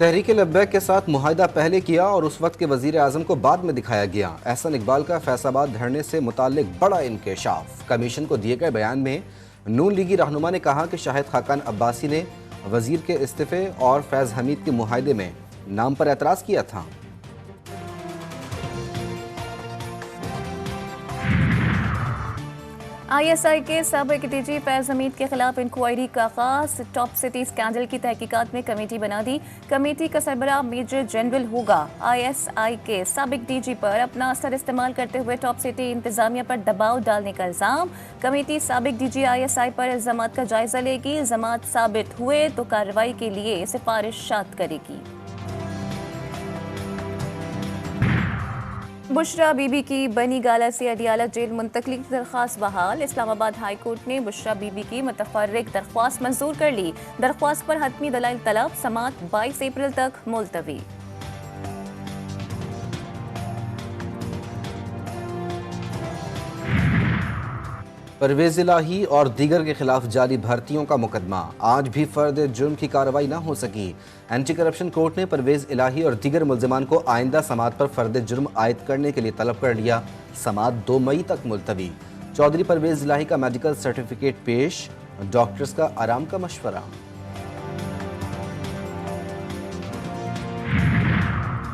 तहरीक लब्बैक के साथ मुआहिदा पहले किया और उस वक्त के वजीर आजम को बाद में दिखाया गया। एहसन इकबाल का फैसलाबाद धरने से मुताल्लिक बड़ा इंकशाफ। कमीशन को दिए गए बयान में नून लीगी रहनुमा ने कहा कि शाहिद खाकान अब्बासी ने वजीर के इस्तीफे और फैज़ हमीद के मुआहिदे में नाम पर एतराज़ किया था। ISI के साबिक डीजी फैज़ हमीद के खिलाफ इंक्वायरी का आगाज। टॉप सिटी स्कैंडल की तहकीकात में कमेटी बना दी। कमेटी का सरबराह मेजर जनरल होगा। ISI के साबिक डीजी पर अपना असर इस्तेमाल करते हुए टॉप सिटी इंतजामिया पर दबाव डालने का इल्जाम। कमेटी साबिक डीजी ISI पर इल्जामात का जायजा लेगी। इल्जामात साबित हुए तो कार्रवाई के लिए सिफारिशात करेगी। बुशरा बीबी की बनी गाला से अडियाला जेल मुंतकली की दरख्वास्त बहाल। इस्लामाबाद हाई कोर्ट ने बुशरा बीबी की मुतफर्रिक दरख्वास्त मंजूर कर ली। दरख्वास्त पर हतमी दलाइल तलब। समात 22 अप्रैल तक मुलतवी। परवेज इलाही और दीगर के खिलाफ जारी भर्तियों का मुकदमा। आज भी फर्द जुर्म की कार्रवाई न हो सकी। एंटी करप्शन कोर्ट ने परवेज इलाही और दीगर मुल्जिमान को आइंदा समात पर फर्द जुर्म आयद करने के लिए तलब कर लिया। समात 2 मई तक मुलतवी। चौधरी परवेज इलाही का मेडिकल सर्टिफिकेट पेश। डॉक्टर्स का आराम का मशवरा।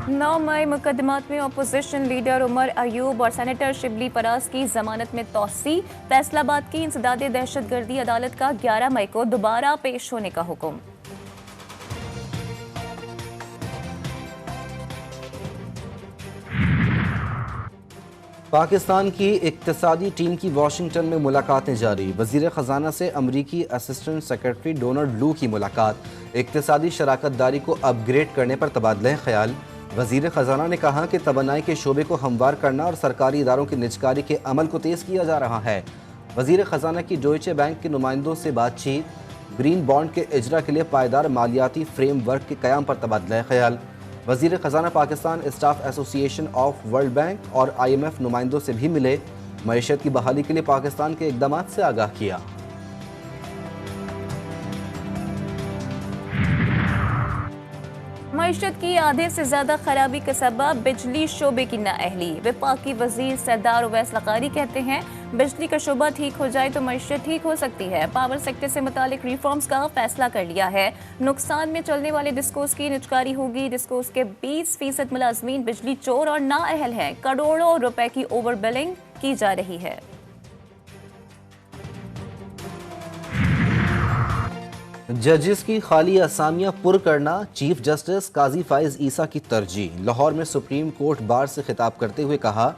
9 मई मुकदमात में अपोजिशन लीडर उमर अयूब और सेनेटर शिबली फराज की जमानत में तौसी। फैसलाबाद की इंसदाद दहशतगर्दी अदालत का 11 मई को दोबारा पेश होने का हुक्म। पाकिस्तान की इक्तिसादी टीम की वाशिंगटन में मुलाकातें जारी। वजीर ख़जाना से अमरीकी असिस्टेंट सेक्रेटरी डोनाल्ड लू की मुलाकात। इक्तिसादी शराकत दारी को अपग्रेड करने पर तबादला ख्याल। वजीर ख़जाना ने कहा कि तबनाई के शोबे को हमवार करना और सरकारी इदारों की निजकारी के अमल को तेज़ किया जा रहा है। वजीर ख़जाना की डॉइचे बैंक के नुमाइंदों से बातचीत। ग्रीन बॉन्ड के इजरा के लिए पायदार मालियाती फ्रेम वर्क के क़याम पर तबादला ख्याल। वजीर ख़जाना Pakistan staff association of world bank और IMF नुमाइंदों से भी मिले। मईशत की बहाली के लिए पाकिस्तान के इक़दाम से आगाह किया। मईशत की आधे से ज्यादा खराबी का सबब बिजली शोबे की नाअहली। वफाकी वजीर सरदार उवैस लकारी कहते हैं बिजली का शोबा ठीक हो जाए तो मईशत ठीक हो सकती है। पावर सेक्टर से मुतालिक रिफॉर्म्स का फैसला कर लिया है। नुकसान में चलने वाले डिस्कोस की निजकारी होगी। डिस्कोस के 20% मुलाजमीन बिजली चोर और नाअहल हैं। करोड़ों रुपए की ओवर बिलिंग की जा रही है। जजेस की खाली असामियां पुर करना चीफ जस्टिस काजी फाइज ईसा की तरजीह। लाहौर में सुप्रीम कोर्ट बार से खिताब करते हुए कहा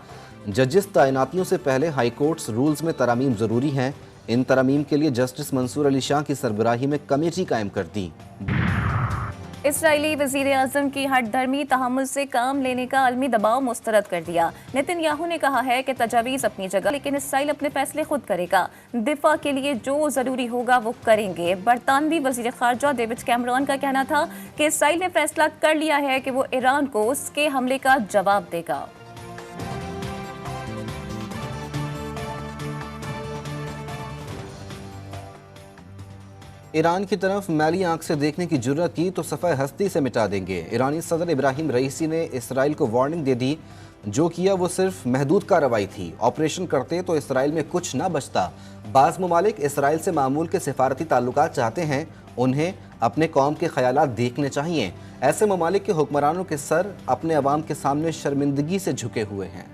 जजेस तैनातियों से पहले हाई कोर्ट्स रूल्स में तरामीम ज़रूरी हैं। इन तरामीम के लिए जस्टिस मंसूर अली शाह की सरबराही में कमेटी कायम कर दी। इसराइली वजीर आजम की हट धर्मी तहम्मुल से काम लेने का आलमी दबाव मुस्तरद कर दिया। नेतन्याहू ने कहा है कि तजावीज़ अपनी जगह लेकिन इसराइल अपने फैसले खुद करेगा। दिफा के लिए जो जरूरी होगा वो करेंगे। बरतानवी वजीर खारजा डेविड कैमरॉन का कहना था कि इसराइल ने फैसला कर लिया है कि वो ईरान को उसके हमले का जवाब देगा। ईरान की तरफ मैली आंख से देखने की जुर्रत की तो सफ़े हस्ती से मिटा देंगे। ईरानी सदर इब्राहिम रईसी ने इसराइल को वार्निंग दे दी। जो किया वो सिर्फ महदूद कार्रवाई थी। ऑपरेशन करते तो इसराइल में कुछ ना बचता। बाज़ ममालिक इसराइल से मामूल के सिफारती ताल्लुकात चाहते हैं। उन्हें अपने कौम के ख्यालात देखने चाहिए। ऐसे ममालिक के हुक्मरानों के सर अपने अवाम के सामने शर्मिंदगी से झुके हुए हैं।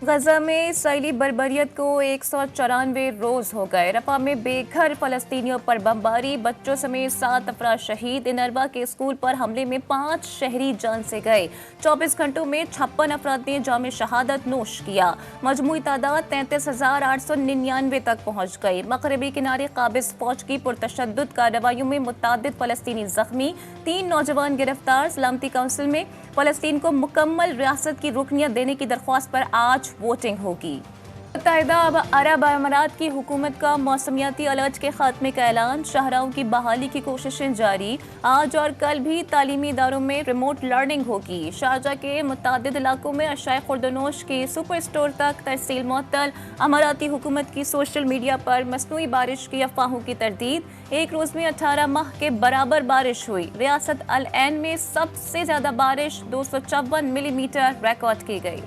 गजा में इसराइली बर्बरियत को 194 रोज हो गए। रफा में बेघर फलस्तीनियों पर बमबारी। बच्चों समेत 7 अफराद शहीद। इनरवा के स्कूल पर हमले में 5 शहरी जान से गए। 24 घंटों में 56 अफराद ने जाम शहादत नोश किया। मजमूई तादाद 33,899 तक पहुँच गई। मगरबी किनारे काबिज फौज की पुरतशद्दुद कार्रवाइयों में मुतादिद फलस्तीनी जख्मी। 3 नौजवान गिरफ्तार। सलामती काउंसिल में फलस्तीन को मुकम्मल रियासत की रुकनियत देने की दरख्वास्त पर आज वोटिंग होगी। मुत्तहिदा अरब अमारात की हुकूमत का मौसमियाती अलर्ट के खात्मे का ऐलान, शाहराहों की बहाली की कोशिशें जारी। आज और कल भी तालीमी इदारों में रिमोट लर्निंग होगी। शारजा के मुतादिद इलाकों में अशाए खुर्दनोश के सुपर स्टोर तक तरसील मुअत्तल। अमाराती हुकूमत की सोशल मीडिया पर मसनूई बारिश की अफवाहों की तरदीद। एक रोज़ में 18 माह के बराबर बारिश हुई। रियासत अल ऐन में सबसे ज़्यादा बारिश 254 मिलीमीटर रिकॉर्ड की गई।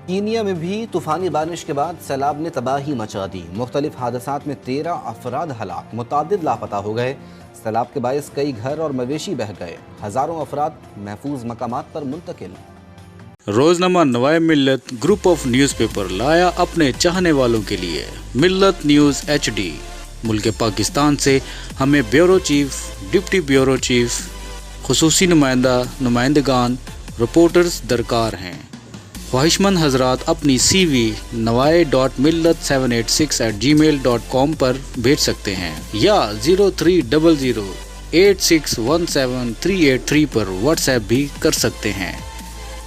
कीनिया में भी तूफ़ानी बारिश के बाद सैलाब ने तबाही मचा दी। मुख्तलिफ हादसात में 13 अफराद हलाक, मुतादिद लापता हो गए। सैलाब के बायस कई घर और मवेशी बह गए। हज़ारों अफराद महफूज मकामात पर मुंतकिल। रोजनामा नवाए मिल्लत ग्रुप ऑफ न्यूज़पेपर लाया अपने चाहने वालों के लिए मिल्लत न्यूज़ HD। मुल्क पाकिस्तान से हमें bureau chief, deputy bureau chief, खुसूसी नुमाइंदगान, रिपोर्टर्स दरकार हैं। ख्वाहिशमंद हजरात अपनी CV nawai.millat786@gmail.com पर भेज सकते हैं या 0300861738 पर व्हाट्सएप भी कर सकते हैं।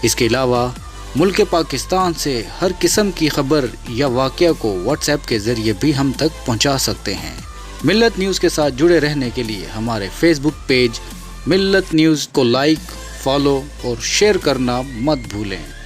इसके अलावा मुल्क पाकिस्तान से हर किस्म की खबर या वाक़या को व्हाट्सएप के ज़रिए भी हम तक पहुंचा सकते हैं। मिल्लत न्यूज़ के साथ जुड़े रहने के लिए हमारे फेसबुक पेज मिल्लत न्यूज़ को लाइक, फॉलो और शेयर करना मत भूलें।